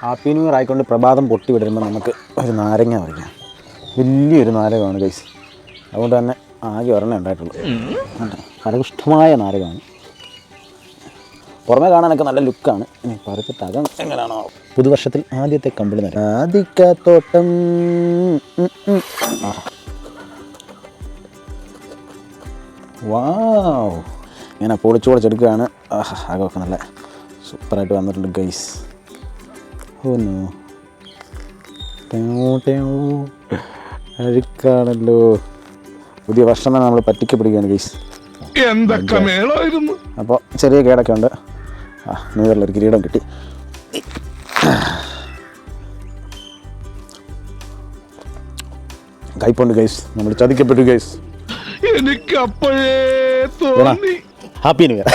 Happy new year ആയിക്കൊണ്ട് പ്രഭാതം പൊട്ടി വിടുമ്പോൾ നമുക്ക് ഒരു നാരങ്ങ പറിക്കാം. വലിയൊരു നാരകമാണ് ഗൈസ്. അതുകൊണ്ട് തന്നെ ആകെ ഒരെണ്ണം ഉണ്ടായിട്ടുള്ളൂ. ഫലപുഷ്ടമായ നാരകമാണ്. പുറമെ കാണാനൊക്കെ നല്ല ലുക്കാണ്. പറിച്ചിട്ട് അകം എങ്ങനെയാണോ? പുതുവർഷത്തിൽ ആദ്യത്തെ കമ്പിളി നാരങ്ങ. ആദിക്കത്തോട്ടം. വാവ്, ഇങ്ങനെ പൊളിച്ചു പൊളിച്ചെടുക്കുകയാണ്. അകമൊക്കെ നല്ല സൂപ്പറായിട്ട് വന്നിട്ടുണ്ട് ഗൈസ്. ഓന്നോ അഴുക്കാണല്ലോ. പുതിയ വർഷം തന്നെ നമ്മൾ പറ്റിക്കപ്പെടുകയാണ് ഗൈസ്. അപ്പോൾ ചെറിയ കേടൊക്കെ ഉണ്ട്. ന്യൂ ഇയറിലൊരു കിരീടം കിട്ടി. കൈപ്പുണ്ട് ഗൈസ്, നമ്മൾ ചതിക്കപ്പെട്ടു ഗൈസ്. എനിക്ക് അപ്പോഴേ തോന്നി. Happy new year.